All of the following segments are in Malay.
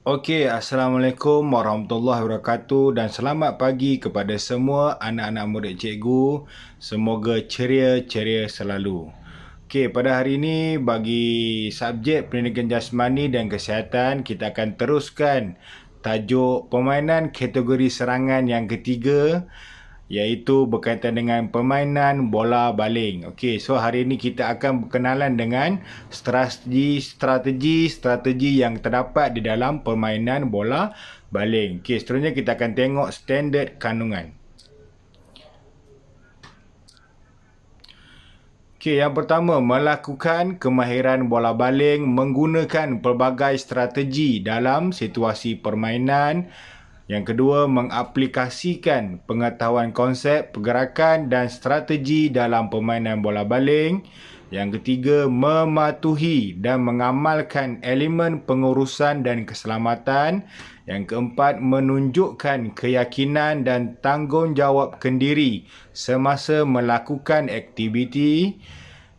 Okey, Assalamualaikum warahmatullahi wabarakatuh dan selamat pagi kepada semua anak-anak murid cikgu. Semoga ceria-ceria selalu. Okey, pada hari ini bagi subjek pendidikan jasmani dan kesihatan, kita akan teruskan tajuk permainan kategori serangan yang ketiga, iaitu berkaitan dengan permainan bola baling. Okey, so hari ini kita akan berkenalan dengan strategi yang terdapat di dalam permainan bola baling. Okey, seterusnya kita akan tengok standard kandungan. Okey, yang pertama, melakukan kemahiran bola baling menggunakan pelbagai strategi dalam situasi permainan. Yang kedua, mengaplikasikan pengetahuan konsep, pergerakan dan strategi dalam permainan bola baling. Yang ketiga, mematuhi dan mengamalkan elemen pengurusan dan keselamatan. Yang keempat, menunjukkan keyakinan dan tanggungjawab kendiri semasa melakukan aktiviti.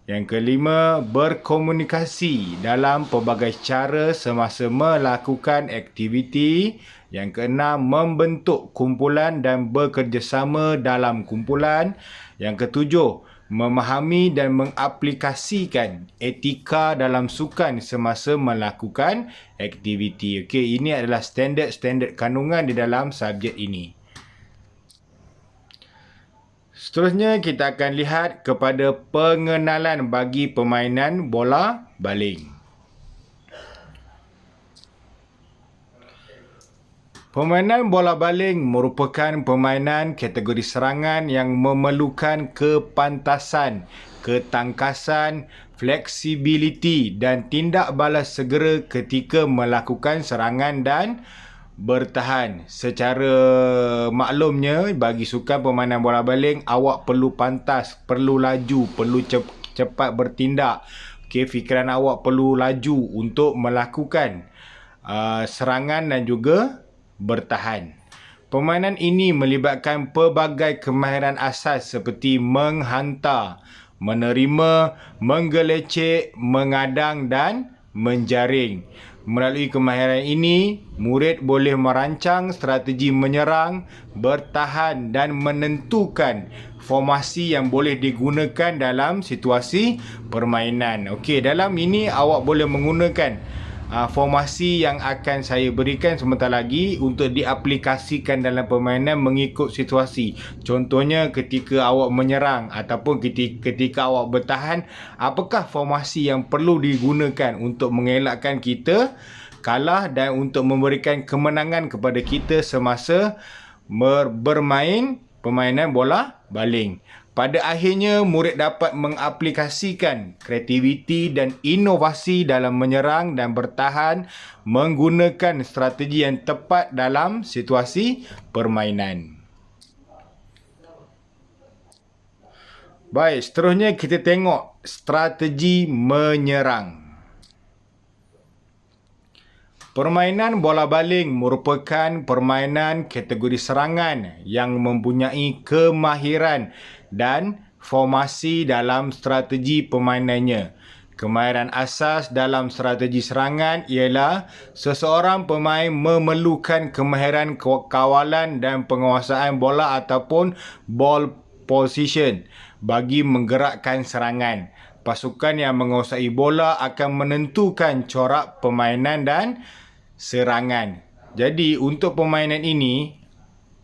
Yang kelima, berkomunikasi dalam pelbagai cara semasa melakukan aktiviti. Yang keenam, membentuk kumpulan dan bekerjasama dalam kumpulan. Yang ketujuh, memahami dan mengaplikasikan etika dalam sukan semasa melakukan aktiviti. Okey, ini adalah standard kandungan di dalam subjek ini. Seterusnya kita akan lihat kepada pengenalan bagi permainan bola baling. Permainan bola baling merupakan permainan kategori serangan yang memerlukan kepantasan, ketangkasan, fleksibiliti dan tindak balas segera ketika melakukan serangan dan bertahan. Secara maklumnya, bagi sukan permainan bola baling, awak perlu pantas, perlu laju, perlu cepat bertindak. Okey, fikiran awak perlu laju untuk melakukan serangan dan juga bertahan. Permainan ini melibatkan pelbagai kemahiran asas seperti menghantar, menerima, menggelecek, mengadang dan menjaring. Melalui kemahiran ini, murid boleh merancang strategi menyerang, bertahan dan menentukan formasi yang boleh digunakan dalam situasi permainan. Okey, dalam ini awak boleh menggunakan formasi yang akan saya berikan sebentar lagi untuk diaplikasikan dalam permainan mengikut situasi. Contohnya ketika awak menyerang ataupun ketika awak bertahan, apakah formasi yang perlu digunakan untuk mengelakkan kita kalah dan untuk memberikan kemenangan kepada kita semasa bermain permainan bola baling. Pada akhirnya, murid dapat mengaplikasikan kreativiti dan inovasi dalam menyerang dan bertahan menggunakan strategi yang tepat dalam situasi permainan. Baik, seterusnya kita tengok strategi menyerang. Permainan bola baling merupakan permainan kategori serangan yang mempunyai kemahiran dan formasi dalam strategi permainannya. Kemahiran asas dalam strategi serangan ialah seseorang pemain memerlukan kemahiran kawalan dan penguasaan bola ataupun ball position bagi menggerakkan serangan. Pasukan yang menguasai bola akan menentukan corak permainan dan serangan. Jadi untuk permainan ini,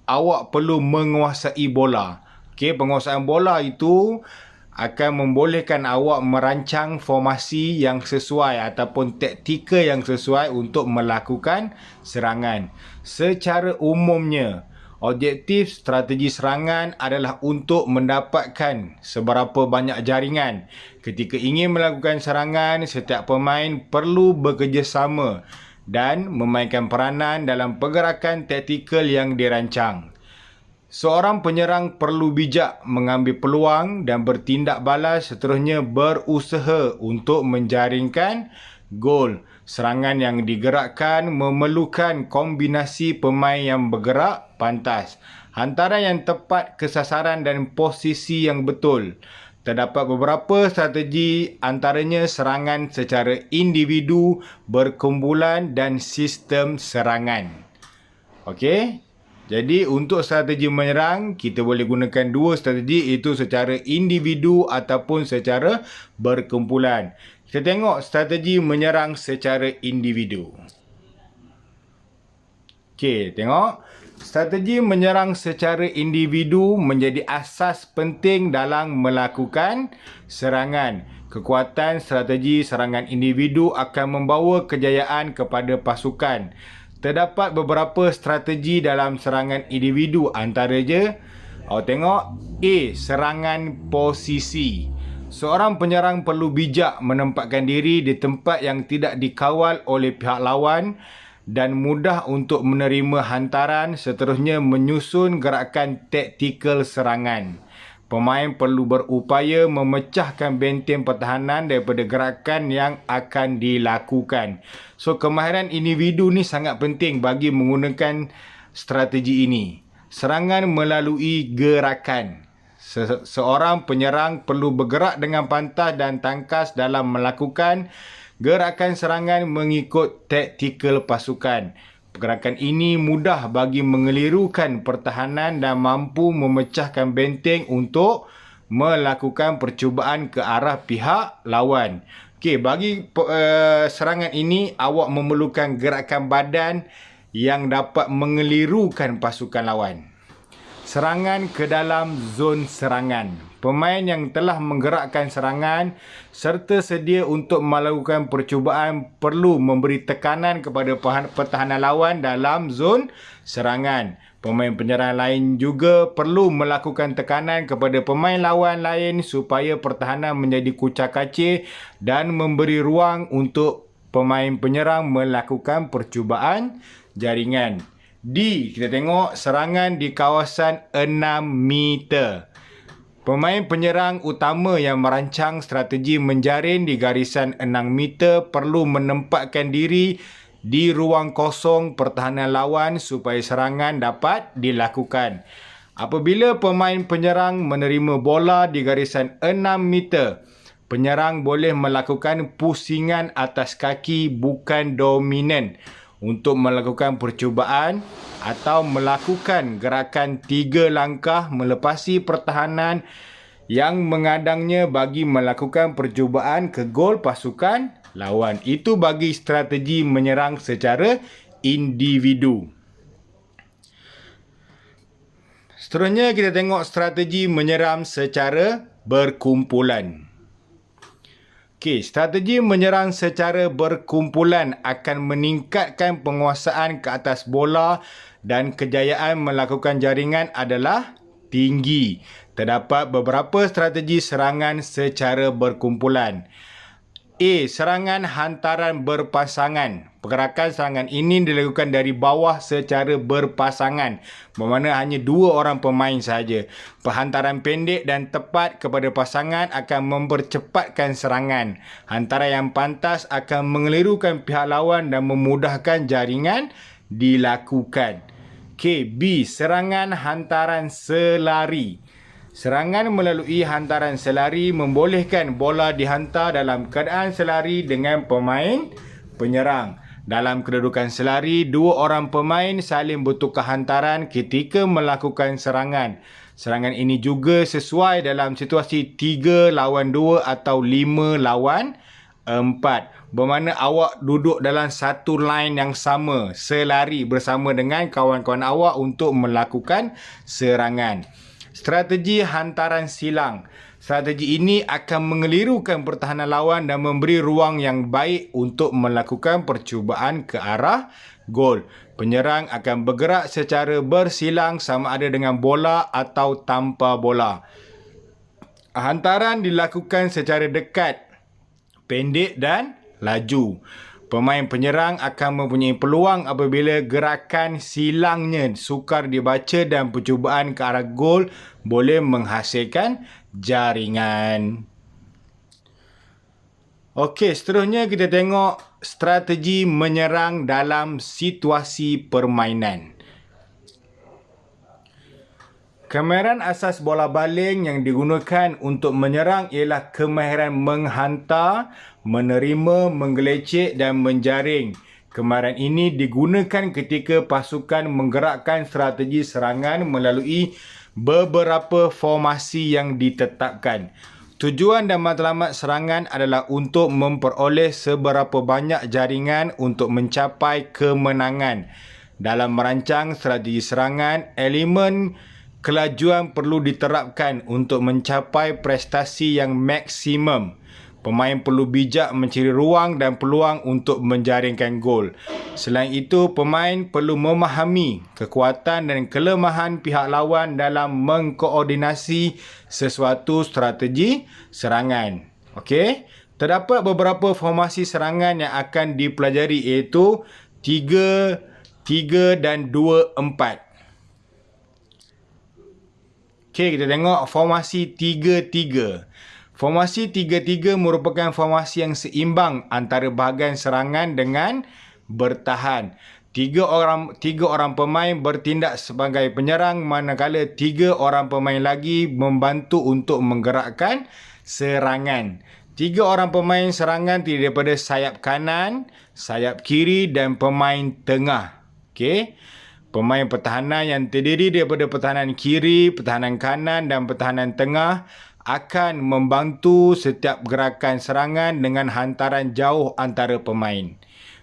awak perlu menguasai bola. Okey, penguasaan bola itu akan membolehkan awak merancang formasi yang sesuai ataupun taktikal yang sesuai untuk melakukan serangan. Secara umumnya, objektif strategi serangan adalah untuk mendapatkan seberapa banyak jaringan. Ketika ingin melakukan serangan, setiap pemain perlu bekerjasama dan memainkan peranan dalam pergerakan taktikal yang dirancang. Seorang penyerang perlu bijak mengambil peluang dan bertindak balas, seterusnya berusaha untuk menjaringkan gol. Serangan yang digerakkan memerlukan kombinasi pemain yang bergerak pantas, hantaran yang tepat ke sasaran dan posisi yang betul. Terdapat beberapa strategi, antaranya serangan secara individu, berkumpulan dan sistem serangan. Okey. Jadi untuk strategi menyerang, kita boleh gunakan dua strategi, iaitu secara individu ataupun secara berkumpulan. Kita tengok strategi menyerang secara individu. Okey, tengok. Strategi menyerang secara individu menjadi asas penting dalam melakukan serangan. Kekuatan strategi serangan individu akan membawa kejayaan kepada pasukan. Terdapat beberapa strategi dalam serangan individu, antaranya tengok A. Serangan posisi. Seorang penyerang perlu bijak menempatkan diri di tempat yang tidak dikawal oleh pihak lawan dan mudah untuk menerima hantaran, seterusnya menyusun gerakan taktikal serangan. Pemain perlu berupaya memecahkan benteng pertahanan daripada gerakan yang akan dilakukan. So, kemahiran individu ni sangat penting bagi menggunakan strategi ini. Serangan melalui gerakan. Seorang penyerang perlu bergerak dengan pantas dan tangkas dalam melakukan gerakan serangan mengikut taktikal pasukan. Pergerakan ini mudah bagi mengelirukan pertahanan dan mampu memecahkan benteng untuk melakukan percubaan ke arah pihak lawan. Okey, bagi serangan ini, awak memerlukan gerakan badan yang dapat mengelirukan pasukan lawan. Serangan ke dalam zon serangan. Pemain yang telah menggerakkan serangan serta sedia untuk melakukan percubaan perlu memberi tekanan kepada pertahanan lawan dalam zon serangan. Pemain penyerang lain juga perlu melakukan tekanan kepada pemain lawan lain supaya pertahanan menjadi kucak-kacir dan memberi ruang untuk pemain penyerang melakukan percubaan jaringan. D. Kita tengok serangan di kawasan 6 meter. Pemain penyerang utama yang merancang strategi menjaring di garisan 6 meter perlu menempatkan diri di ruang kosong pertahanan lawan supaya serangan dapat dilakukan. Apabila pemain penyerang menerima bola di garisan 6 meter, penyerang boleh melakukan pusingan atas kaki bukan dominan untuk melakukan percubaan atau melakukan gerakan 3 langkah melepasi pertahanan yang mengadangnya bagi melakukan percubaan ke gol pasukan lawan. Itu bagi strategi menyerang secara individu. Seterusnya kita tengok strategi menyerang secara berkumpulan. Okey, strategi menyerang secara berkumpulan akan meningkatkan penguasaan ke atas bola dan kejayaan melakukan jaringan adalah tinggi. Terdapat beberapa strategi serangan secara berkumpulan. A. Serangan hantaran berpasangan. Pergerakan serangan ini dilakukan dari bawah secara berpasangan, bermakna hanya 2 orang pemain sahaja. Perhantaran pendek dan tepat kepada pasangan akan mempercepatkan serangan. Hantaran yang pantas akan mengelirukan pihak lawan dan memudahkan jaringan dilakukan. K. B. Serangan hantaran selari. Serangan melalui hantaran selari membolehkan bola dihantar dalam keadaan selari dengan pemain penyerang. Dalam kedudukan selari, 2 orang pemain saling bertukar hantaran ketika melakukan serangan. Serangan ini juga sesuai dalam situasi 3 lawan 2 atau 5 lawan 4. Bermakna awak duduk dalam satu line yang sama, selari bersama dengan kawan-kawan awak untuk melakukan serangan. Strategi hantaran silang. Strategi ini akan mengelirukan pertahanan lawan dan memberi ruang yang baik untuk melakukan percubaan ke arah gol. Penyerang akan bergerak secara bersilang sama ada dengan bola atau tanpa bola. Hantaran dilakukan secara dekat, pendek dan laju. Pemain penyerang akan mempunyai peluang apabila gerakan silangnya sukar dibaca dan percubaan ke arah gol boleh menghasilkan jaringan. Okey, seterusnya kita tengok strategi menyerang dalam situasi permainan. Kemahiran asas bola baling yang digunakan untuk menyerang ialah kemahiran menghantar, menerima, menggelecek dan menjaring. Kemahiran ini digunakan ketika pasukan menggerakkan strategi serangan melalui beberapa formasi yang ditetapkan. Tujuan dan matlamat serangan adalah untuk memperoleh seberapa banyak jaringan untuk mencapai kemenangan. Dalam merancang strategi serangan, elemen kelajuan perlu diterapkan untuk mencapai prestasi yang maksimum. Pemain perlu bijak mencari ruang dan peluang untuk menjaringkan gol. Selain itu, pemain perlu memahami kekuatan dan kelemahan pihak lawan dalam mengkoordinasi sesuatu strategi serangan. Okey, terdapat beberapa formasi serangan yang akan dipelajari iaitu 3-3 dan 2-4. Okey, kita tengok formasi 3-3. Formasi 3-3 merupakan formasi yang seimbang antara bahagian serangan dengan bertahan. Tiga orang pemain bertindak sebagai penyerang manakala 3 orang pemain lagi membantu untuk menggerakkan serangan. 3 orang pemain serangan terdiri daripada sayap kanan, sayap kiri dan pemain tengah. Okey. Pemain pertahanan yang terdiri daripada pertahanan kiri, pertahanan kanan dan pertahanan tengah akan membantu setiap gerakan serangan dengan hantaran jauh antara pemain.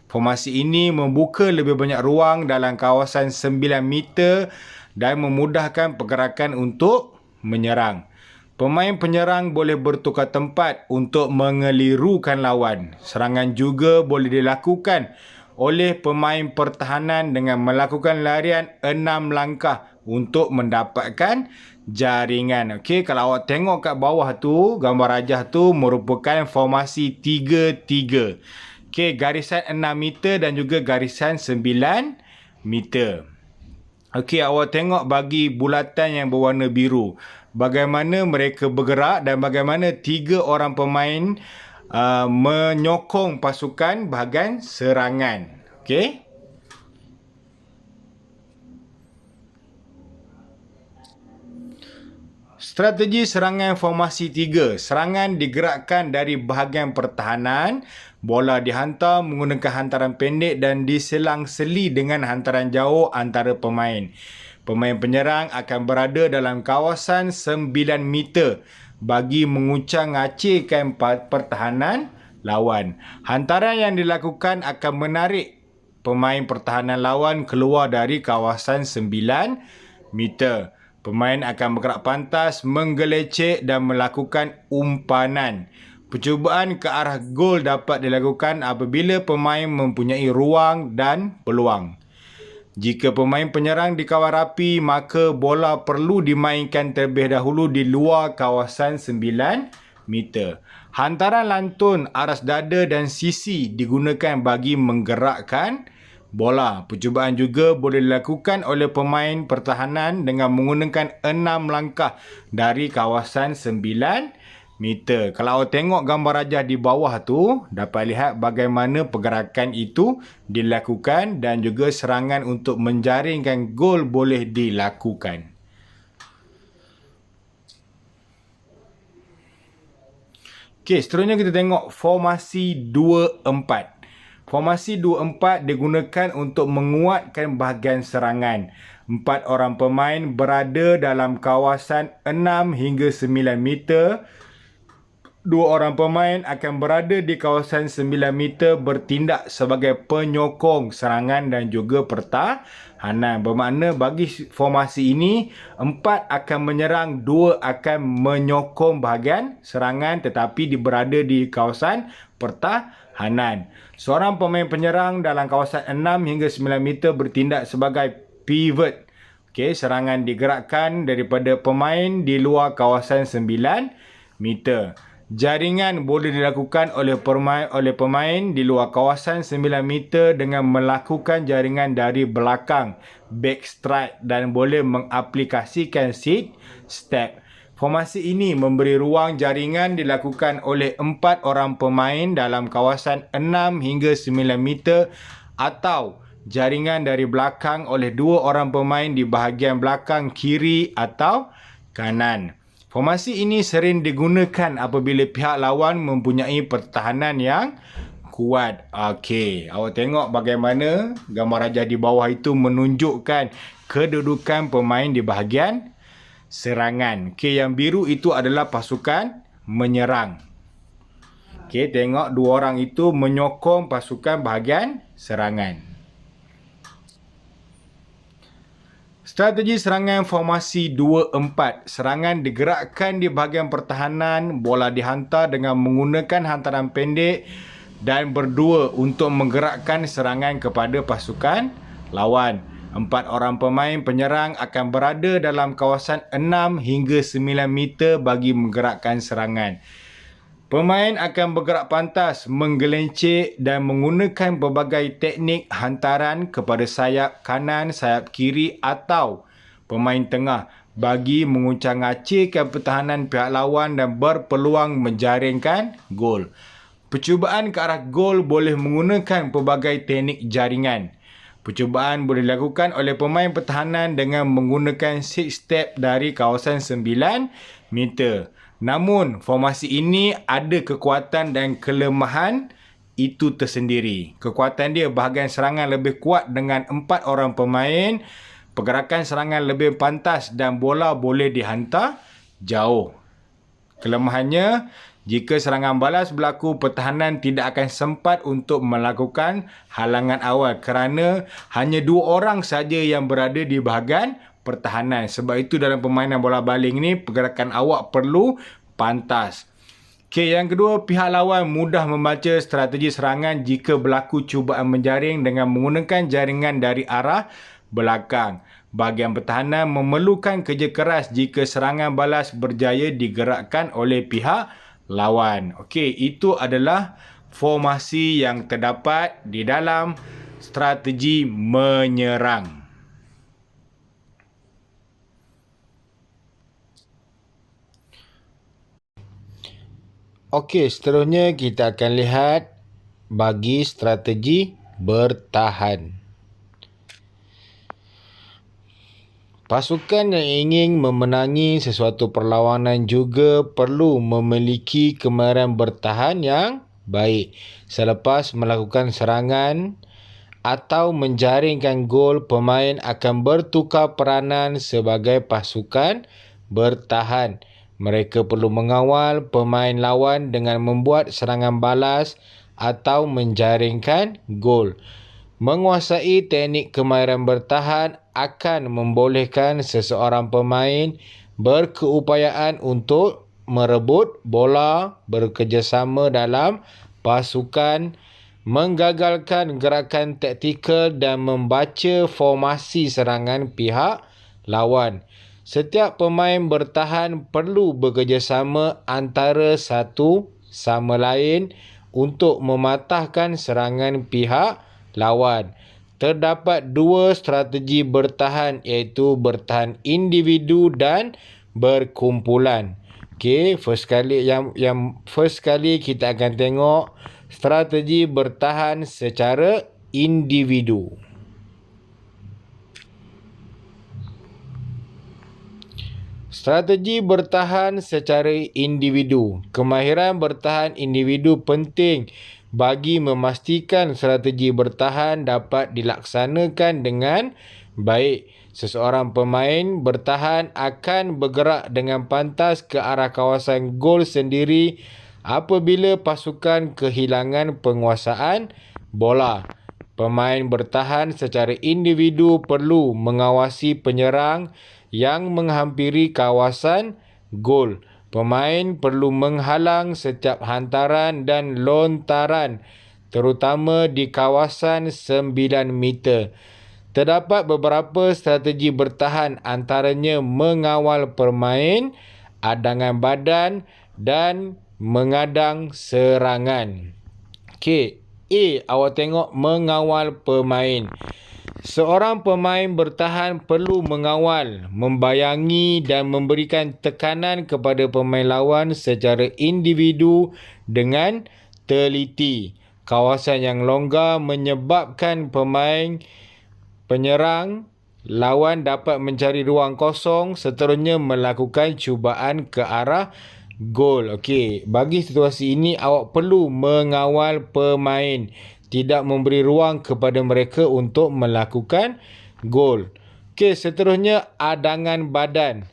Formasi ini membuka lebih banyak ruang dalam kawasan 9 meter dan memudahkan pergerakan untuk menyerang. Pemain penyerang boleh bertukar tempat untuk mengelirukan lawan. Serangan juga boleh dilakukan oleh pemain pertahanan dengan melakukan larian 6 langkah untuk mendapatkan jaringan. Okey, kalau awak tengok kat bawah tu, gambar rajah tu merupakan formasi 3-3. Okey, garisan 6 meter dan juga garisan 9 meter. Okey, awak tengok bagi bulatan yang berwarna biru. Bagaimana mereka bergerak dan bagaimana 3 orang pemain menyokong pasukan bahagian serangan. Okey. Strategi serangan formasi 3. Serangan digerakkan dari bahagian pertahanan. Bola dihantar menggunakan hantaran pendek dan diselang-seli dengan hantaran jauh antara pemain. Pemain penyerang akan berada dalam kawasan 9 meter bagi mengucang-ngacirkan pertahanan lawan. Hantaran yang dilakukan akan menarik pemain pertahanan lawan keluar dari kawasan 9 meter. Pemain akan bergerak pantas, menggelecek dan melakukan umpanan. Percubaan ke arah gol dapat dilakukan apabila pemain mempunyai ruang dan peluang. Jika pemain penyerang dikawal rapi, maka bola perlu dimainkan terlebih dahulu di luar kawasan 9 meter. Hantaran lantun, aras dada dan sisi digunakan bagi menggerakkan bola. Percubaan juga boleh dilakukan oleh pemain pertahanan dengan menggunakan 6 langkah dari kawasan 9 meter. Kalau awak tengok gambar rajah di bawah tu, dapat lihat bagaimana pergerakan itu dilakukan dan juga serangan untuk menjaringkan gol boleh dilakukan. Okey, seterusnya kita tengok formasi 2-4. Formasi 2-4 digunakan untuk menguatkan bahagian serangan. 4 orang pemain berada dalam kawasan 6 hingga 9 meter. 2 orang pemain akan berada di kawasan 9 meter bertindak sebagai penyokong serangan dan juga pertahanan. Bermakna bagi formasi ini, 4 akan menyerang, 2 akan menyokong bahagian serangan tetapi berada di kawasan pertahanan. Seorang pemain penyerang dalam kawasan 6 hingga 9 meter bertindak sebagai pivot. Okey, serangan digerakkan daripada pemain di luar kawasan 9 meter. Jaringan boleh dilakukan oleh pemain di luar kawasan 9 meter dengan melakukan jaringan dari belakang, backstrike dan boleh mengaplikasikan seat step. Formasi ini memberi ruang jaringan dilakukan oleh 4 orang pemain dalam kawasan 6 hingga 9 meter atau jaringan dari belakang oleh dua orang pemain di bahagian belakang kiri atau kanan. Formasi ini sering digunakan apabila pihak lawan mempunyai pertahanan yang kuat. Okey, awak tengok bagaimana gambar rajah di bawah itu menunjukkan kedudukan pemain di bahagian serangan. Okey, yang biru itu adalah pasukan menyerang. Okey, tengok dua orang itu menyokong pasukan bahagian serangan. Strategi serangan formasi 2-4. Serangan digerakkan di bahagian pertahanan, bola dihantar dengan menggunakan hantaran pendek dan berdua untuk menggerakkan serangan kepada pasukan lawan. 4 orang pemain penyerang akan berada dalam kawasan 6 hingga 9 meter bagi menggerakkan serangan. Pemain akan bergerak pantas, menggelincir dan menggunakan pelbagai teknik hantaran kepada sayap kanan, sayap kiri atau pemain tengah bagi menguncang-acirkan pertahanan pihak lawan dan berpeluang menjaringkan gol. Percubaan ke arah gol boleh menggunakan pelbagai teknik jaringan. Percubaan boleh dilakukan oleh pemain pertahanan dengan menggunakan 6 step dari kawasan 9 meter. Namun, formasi ini ada kekuatan dan kelemahan itu tersendiri. Kekuatan dia, bahagian serangan lebih kuat dengan 4 orang pemain, pergerakan serangan lebih pantas dan bola boleh dihantar jauh. Kelemahannya, jika serangan balas berlaku, pertahanan tidak akan sempat untuk melakukan halangan awal kerana hanya 2 orang saja yang berada di bahagian pertahanan. Sebab itu dalam permainan bola baling ni, pergerakan awak perlu pantas. Okey, yang kedua, pihak lawan mudah membaca strategi serangan jika berlaku cubaan menjaring dengan menggunakan jaringan dari arah belakang. Bahagian pertahanan memerlukan kerja keras jika serangan balas berjaya digerakkan oleh pihak lawan. Okey, itu adalah formasi yang terdapat di dalam strategi menyerang. Okey, seterusnya kita akan lihat bagi strategi bertahan. Pasukan yang ingin memenangi sesuatu perlawanan juga perlu memiliki kemahiran bertahan yang baik. Selepas melakukan serangan atau menjaringkan gol, pemain akan bertukar peranan sebagai pasukan bertahan. Mereka perlu mengawal pemain lawan dengan membuat serangan balas atau menjaringkan gol. Menguasai teknik kemahiran bertahan akan membolehkan seseorang pemain berkeupayaan untuk merebut bola, bekerjasama dalam pasukan, menggagalkan gerakan taktikal dan membaca formasi serangan pihak lawan. Setiap pemain bertahan perlu bekerjasama antara satu sama lain untuk mematahkan serangan pihak lawan. Terdapat 2 strategi bertahan, iaitu bertahan individu dan berkumpulan. Okey, first kali kita akan tengok strategi bertahan secara individu. Strategi bertahan secara individu. Kemahiran bertahan individu penting bagi memastikan strategi bertahan dapat dilaksanakan dengan baik. Seseorang pemain bertahan akan bergerak dengan pantas ke arah kawasan gol sendiri apabila pasukan kehilangan penguasaan bola. Pemain bertahan secara individu perlu mengawasi penyerang yang menghampiri kawasan gol. Pemain perlu menghalang setiap hantaran dan lontaran, terutama di kawasan 9 meter. Terdapat beberapa strategi bertahan, antaranya mengawal pemain, adangan badan dan mengadang serangan. Okey, awak tengok mengawal pemain. Seorang pemain bertahan perlu mengawal, membayangi dan memberikan tekanan kepada pemain lawan secara individu dengan teliti. Kawasan yang longgar menyebabkan pemain penyerang lawan dapat mencari ruang kosong, seterusnya melakukan cubaan ke arah gol. Okey, bagi situasi ini awak perlu mengawal pemain, tidak memberi ruang kepada mereka untuk melakukan gol. Okey, seterusnya adangan badan.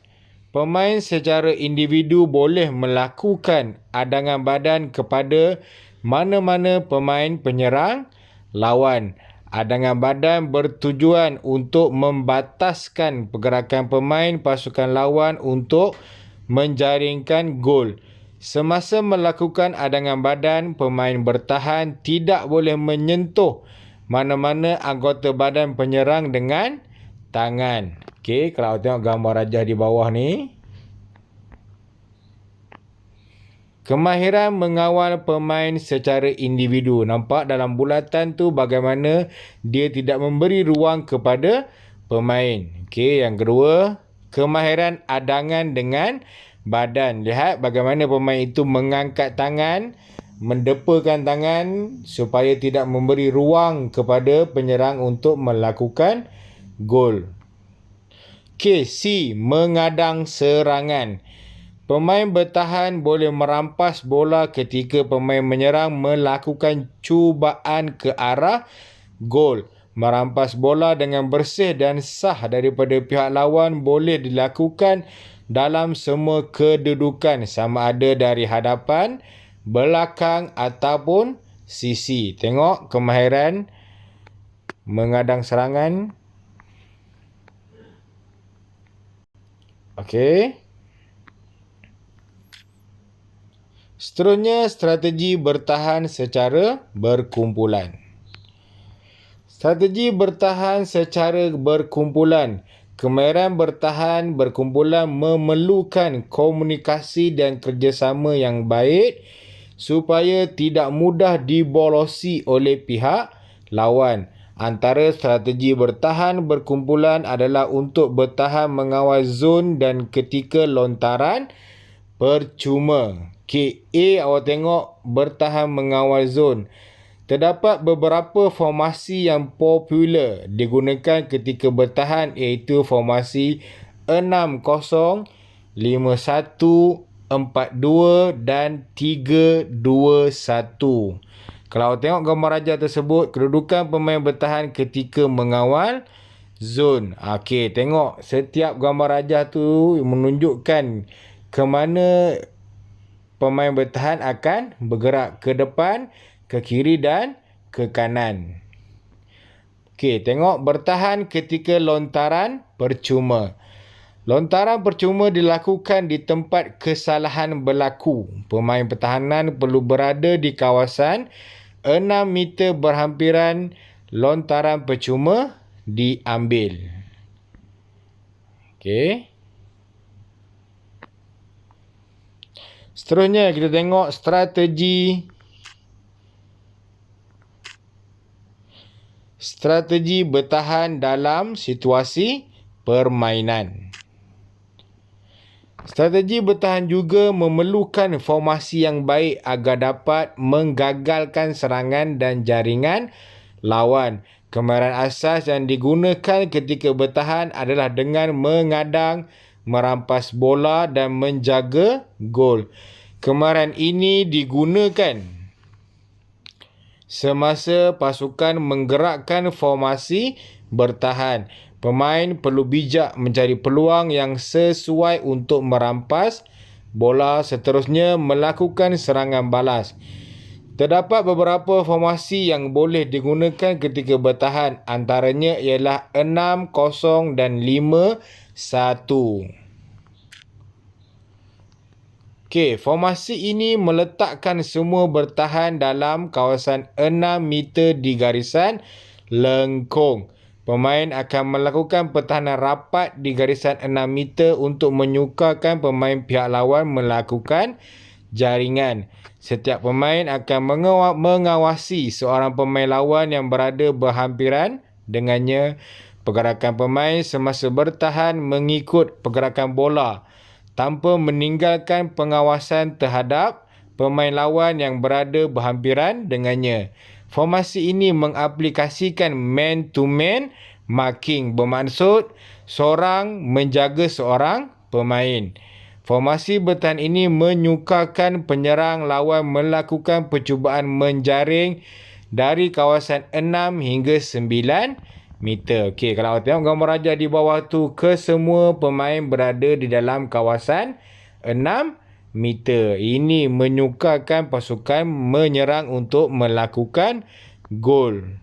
Pemain secara individu boleh melakukan adangan badan kepada mana-mana pemain penyerang lawan. Adangan badan bertujuan untuk membataskan pergerakan pemain pasukan lawan untuk menjaringkan gol. Semasa melakukan adangan badan, pemain bertahan tidak boleh menyentuh mana-mana anggota badan penyerang dengan tangan. Okey, kalau tengok gambar rajah di bawah ni. Kemahiran mengawal pemain secara individu. Nampak dalam bulatan tu bagaimana dia tidak memberi ruang kepada pemain. Okey, yang kedua, kemahiran adangan dengan badan. Lihat bagaimana pemain itu mengangkat tangan, mendepakan tangan supaya tidak memberi ruang kepada penyerang untuk melakukan gol. Okey, C. Mengadang serangan. Pemain bertahan boleh merampas bola ketika pemain menyerang melakukan cubaan ke arah gol. Merampas bola dengan bersih dan sah daripada pihak lawan boleh dilakukan dalam semua kedudukan, sama ada dari hadapan, belakang ataupun sisi. Tengok kemahiran mengadang serangan. Okey. Seterusnya, strategi bertahan secara berkumpulan. Strategi bertahan secara berkumpulan. Kemahiran bertahan berkumpulan memerlukan komunikasi dan kerjasama yang baik supaya tidak mudah dibolosi oleh pihak lawan. Antara strategi bertahan berkumpulan adalah untuk bertahan mengawal zon dan ketika lontaran percuma. A, awak tengok bertahan mengawal zon. Terdapat beberapa formasi yang popular digunakan ketika bertahan, iaitu formasi 6-0, 5-1, 4-2 dan 3-2-1. Kalau tengok gambar rajah tersebut, kedudukan pemain bertahan ketika mengawal zon. Okey, tengok setiap gambar rajah tu menunjukkan ke mana pemain bertahan akan bergerak ke depan, ke kiri dan ke kanan. Okey, tengok bertahan ketika lontaran percuma. Lontaran percuma dilakukan di tempat kesalahan berlaku. Pemain pertahanan perlu berada di kawasan 6 meter berhampiran lontaran percuma diambil. Okey. Seterusnya kita tengok strategi bertahan dalam situasi permainan. Strategi bertahan juga memerlukan formasi yang baik agar dapat menggagalkan serangan dan jaringan lawan. Kemahiran asas yang digunakan ketika bertahan adalah dengan mengadang, merampas bola dan menjaga gol. Kemahiran ini digunakan semasa pasukan menggerakkan formasi bertahan. Pemain perlu bijak mencari peluang yang sesuai untuk merampas bola, seterusnya melakukan serangan balas. Terdapat beberapa formasi yang boleh digunakan ketika bertahan, antaranya ialah 6-0 dan 5-1. Okey, formasi ini meletakkan semua bertahan dalam kawasan 6 meter di garisan lengkung. Pemain akan melakukan pertahanan rapat di garisan 6 meter untuk menyukarkan pemain pihak lawan melakukan jaringan. Setiap pemain akan mengawasi seorang pemain lawan yang berada berhampiran dengannya. Pergerakan pemain semasa bertahan mengikut pergerakan bola tanpa meninggalkan pengawasan terhadap pemain lawan yang berada berhampiran dengannya. Formasi ini mengaplikasikan man-to-man Marking bermaksud seorang menjaga seorang pemain. Formasi bertahan ini menyukarkan penyerang lawan melakukan percubaan menjaring dari kawasan 6 hingga 9 meter. Okey, kalau awak tengok gambar raja di bawah tu, kesemua pemain berada di dalam kawasan 6 meter. Ini menyukarkan pasukan menyerang untuk melakukan gol.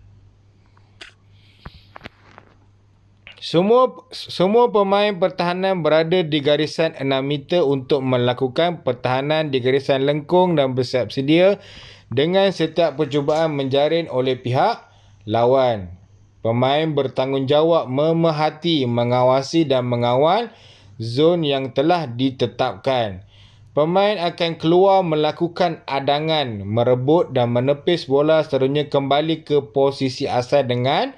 Semua pemain pertahanan berada di garisan 6 meter untuk melakukan pertahanan di garisan lengkung dan bersiap sedia dengan setiap percubaan menjaring oleh pihak lawan. Pemain bertanggungjawab memerhati, mengawasi dan mengawal zon yang telah ditetapkan. Pemain akan keluar melakukan adangan, merebut dan menepis bola seterusnya kembali ke posisi asal dengan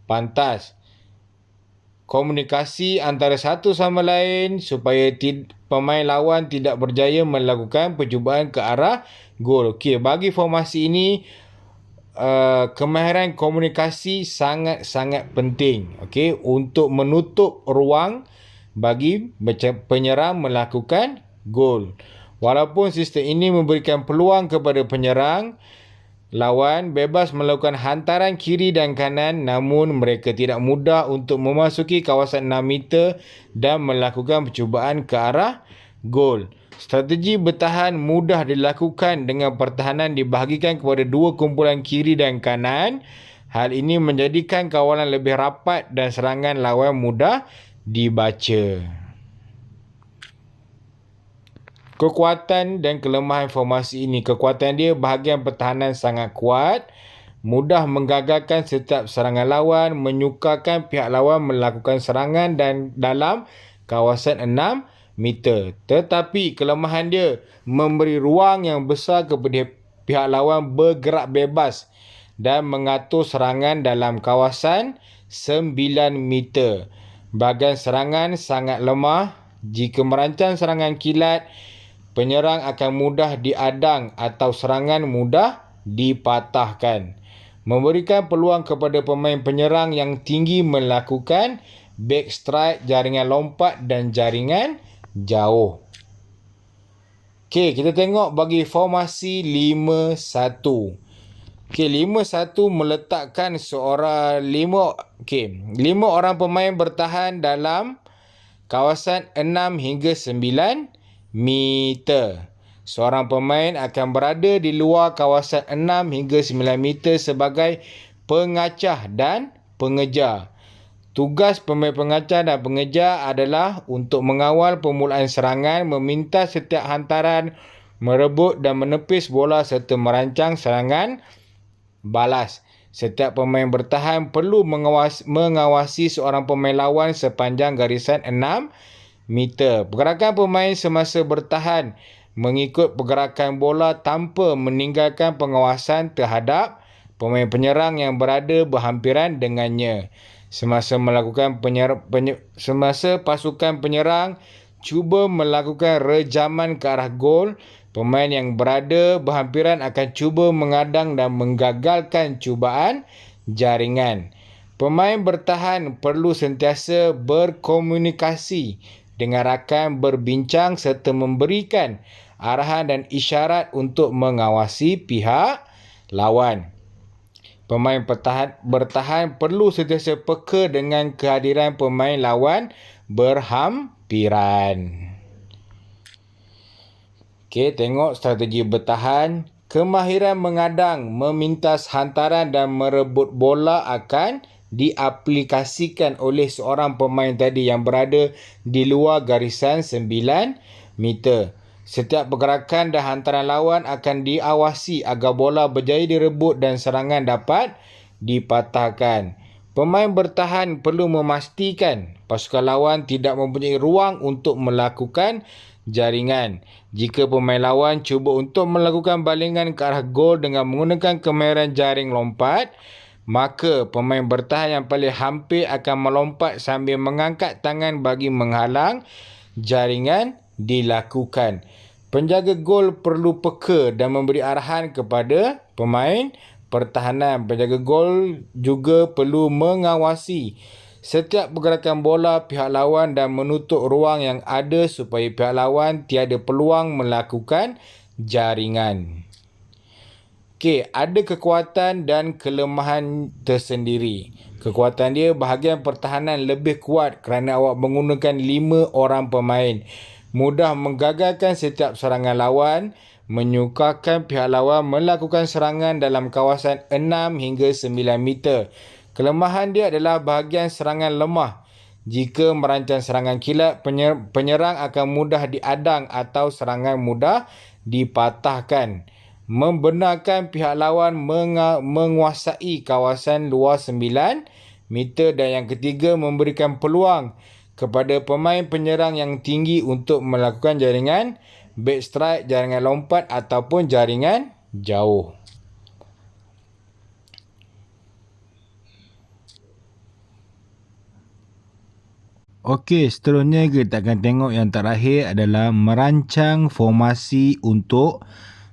pantas. Komunikasi antara satu sama lain supaya pemain lawan tidak berjaya melakukan percubaan ke arah gol. Okey, bagi formasi ini kemahiran komunikasi sangat-sangat penting, okey, untuk menutup ruang bagi penyerang melakukan gol. Walaupun sistem ini memberikan peluang kepada penyerang lawan bebas melakukan hantaran kiri dan kanan, namun mereka tidak mudah untuk memasuki kawasan 6 meter dan melakukan percubaan ke arah gol. Strategi bertahan mudah dilakukan dengan pertahanan dibahagikan kepada dua kumpulan kiri dan kanan. Hal ini menjadikan kawalan lebih rapat dan serangan lawan mudah dibaca. Kekuatan dan kelemahan formasi ini. Kekuatan dia, bahagian pertahanan sangat kuat, mudah menggagalkan setiap serangan lawan, menyukarkan pihak lawan melakukan serangan dan dalam kawasan 6 meter. Tetapi kelemahan dia, memberi ruang yang besar kepada pihak lawan bergerak bebas dan mengatur serangan dalam kawasan 9 meter. Bahagian serangan sangat lemah. Jika merancang serangan kilat, penyerang akan mudah diadang atau serangan mudah dipatahkan. Memberikan peluang kepada pemain penyerang yang tinggi melakukan back strike, jaringan lompat dan jaringan jauh. Okey, kita tengok bagi formasi 5-1. Okey, 5-1 meletakkan lima orang pemain bertahan dalam kawasan 6 hingga 9 meter. Seorang pemain akan berada di luar kawasan 6 hingga 9 meter sebagai pengacah dan pengejar. Tugas pemain pengacah dan pengejar adalah untuk mengawal permulaan serangan, meminta setiap hantaran, merebut dan menepis bola serta merancang serangan balas. Setiap pemain bertahan perlu mengawasi seorang pemain lawan sepanjang garisan 6 meter. Pergerakan pemain semasa bertahan mengikut pergerakan bola tanpa meninggalkan pengawasan terhadap pemain penyerang yang berada berhampiran dengannya. Semasa pasukan penyerang cuba melakukan rejaman ke arah gol, pemain yang berada berhampiran akan cuba mengadang dan menggagalkan cubaan jaringan. Pemain bertahan perlu sentiasa berkomunikasi dengan rakan, berbincang serta memberikan arahan dan isyarat untuk mengawasi pihak lawan. Pemain bertahan perlu sentiasa peka dengan kehadiran pemain lawan berhampiran. Okey, tengok strategi bertahan. Kemahiran mengadang, memintas hantaran dan merebut bola akan diaplikasikan oleh seorang pemain tadi yang berada di luar garisan 9 meter. Setiap pergerakan dan hantaran lawan akan diawasi agar bola berjaya direbut dan serangan dapat dipatahkan. Pemain bertahan perlu memastikan pasukan lawan tidak mempunyai ruang untuk melakukan jaringan. Jika pemain lawan cuba untuk melakukan balingan ke arah gol dengan menggunakan kemahiran jaring lompat, maka pemain bertahan yang paling hampir akan melompat sambil mengangkat tangan bagi menghalang jaringan dilakukan. Penjaga gol perlu peka dan memberi arahan kepada pemain pertahanan. Penjaga gol juga perlu mengawasi setiap pergerakan bola pihak lawan dan menutup ruang yang ada supaya pihak lawan tiada peluang melakukan jaringan. Okey, ada kekuatan dan kelemahan tersendiri. Kekuatan dia, bahagian pertahanan lebih kuat kerana awak menggunakan 5 orang pemain. Mudah menggagalkan setiap serangan lawan, menyukarkan pihak lawan melakukan serangan dalam kawasan 6 hingga 9 meter. Kelemahan dia adalah bahagian serangan lemah. Jika merancang serangan kilat, penyerang akan mudah diadang atau serangan mudah dipatahkan. Membenarkan pihak lawan menguasai kawasan luar 9 meter. Dan yang ketiga, memberikan peluang kepada pemain penyerang yang tinggi untuk melakukan jaringan back strike, jaringan lompat ataupun jaringan jauh. Okey, seterusnya kita akan tengok yang terakhir adalah merancang formasi untuk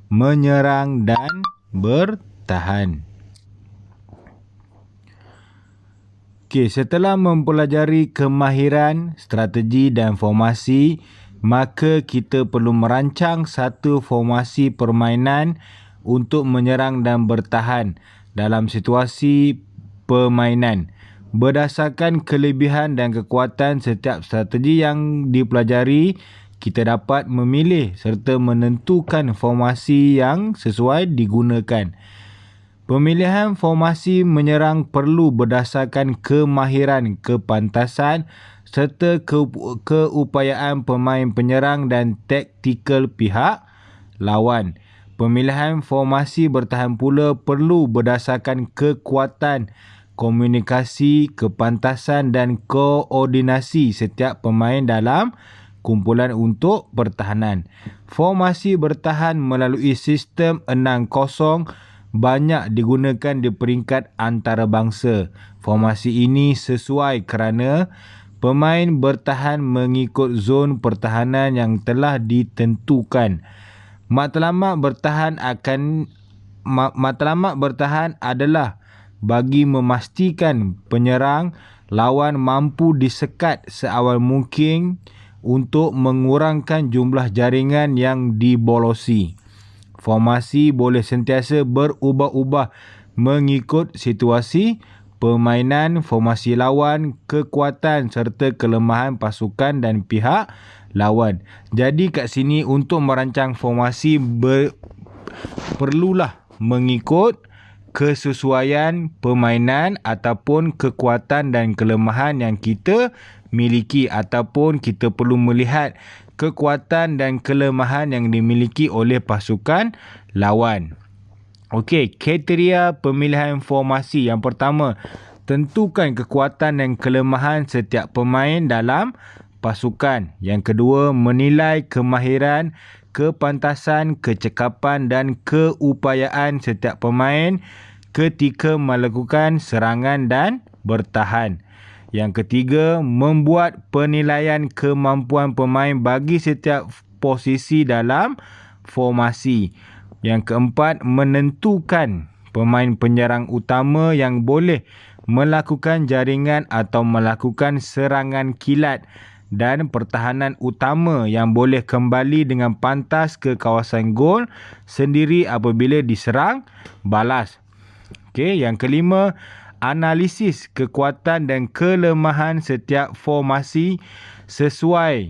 menyerang dan bertahan. Okey, setelah mempelajari kemahiran, strategi dan formasi, maka kita perlu merancang satu formasi permainan untuk menyerang dan bertahan dalam situasi permainan. Berdasarkan kelebihan dan kekuatan setiap strategi yang dipelajari, kita dapat memilih serta menentukan formasi yang sesuai digunakan. Pemilihan formasi menyerang perlu berdasarkan kemahiran, kepantasan serta keupayaan pemain penyerang dan taktikal pihak lawan. Pemilihan formasi bertahan pula perlu berdasarkan kekuatan, komunikasi, kepantasan dan koordinasi setiap pemain dalam kumpulan untuk pertahanan. Formasi bertahan melalui sistem 6-0 banyak digunakan di peringkat antarabangsa. Formasi ini sesuai kerana pemain bertahan mengikut zon pertahanan yang telah ditentukan. Matlamat bertahan adalah bagi memastikan penyerang lawan mampu disekat seawal mungkin untuk mengurangkan jumlah jaringan yang dibolosi. Formasi boleh sentiasa berubah-ubah mengikut situasi permainan, formasi lawan, kekuatan serta kelemahan pasukan dan pihak lawan. Jadi kat sini untuk merancang formasi perlulah mengikut kesesuaian permainan ataupun kekuatan dan kelemahan yang kita miliki, ataupun kita perlu melihat kekuatan dan kelemahan yang dimiliki oleh pasukan lawan. Okey, kriteria pemilihan formasi. Yang pertama, tentukan kekuatan dan kelemahan setiap pemain dalam pasukan. Yang kedua, menilai kemahiran, kepantasan, kecekapan dan keupayaan setiap pemain ketika melakukan serangan dan bertahan. Yang ketiga, membuat penilaian kemampuan pemain bagi setiap posisi dalam formasi. Yang keempat, menentukan pemain penyerang utama yang boleh melakukan jaringan atau melakukan serangan kilat dan pertahanan utama yang boleh kembali dengan pantas ke kawasan gol sendiri apabila diserang balas. Okey, yang kelima, analisis kekuatan dan kelemahan setiap formasi serta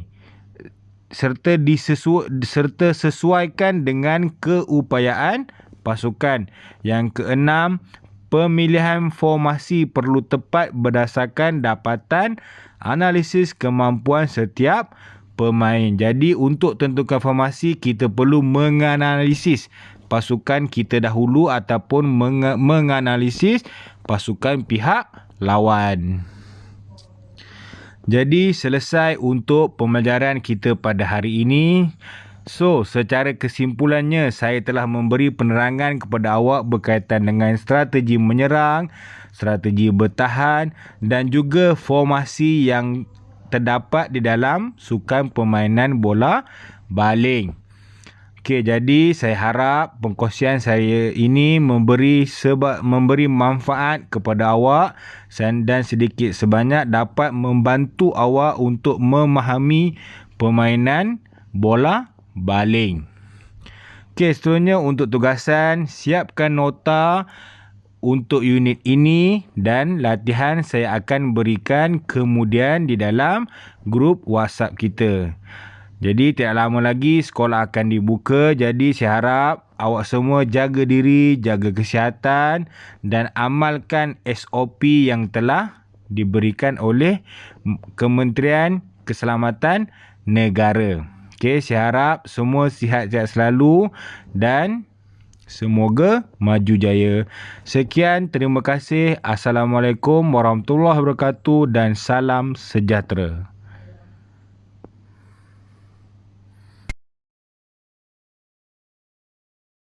sesuaikan dengan keupayaan pasukan. Yang keenam, pemilihan formasi perlu tepat berdasarkan dapatan analisis kemampuan setiap pemain. Jadi untuk tentukan formasi, kita perlu menganalisis pasukan kita dahulu ataupun menganalisis pasukan pihak lawan. Jadi selesai untuk pembelajaran kita pada hari ini. So, secara kesimpulannya, saya telah memberi penerangan kepada awak berkaitan dengan strategi menyerang, strategi bertahan dan juga formasi yang terdapat di dalam sukan permainan bola baling. Okey, jadi saya harap pengkongsian saya ini memberi manfaat kepada awak dan sedikit sebanyak dapat membantu awak untuk memahami permainan bola baling. Okey, seterusnya untuk tugasan, siapkan nota untuk unit ini dan latihan saya akan berikan kemudian di dalam grup WhatsApp kita. Jadi tidak lama lagi sekolah akan dibuka. Jadi saya harap awak semua jaga diri, jaga kesihatan dan amalkan SOP yang telah diberikan oleh Kementerian Keselamatan Negara. Okey, saya harap semua sihat-sihat selalu dan semoga maju jaya. Sekian, terima kasih. Assalamualaikum warahmatullahi wabarakatuh dan salam sejahtera.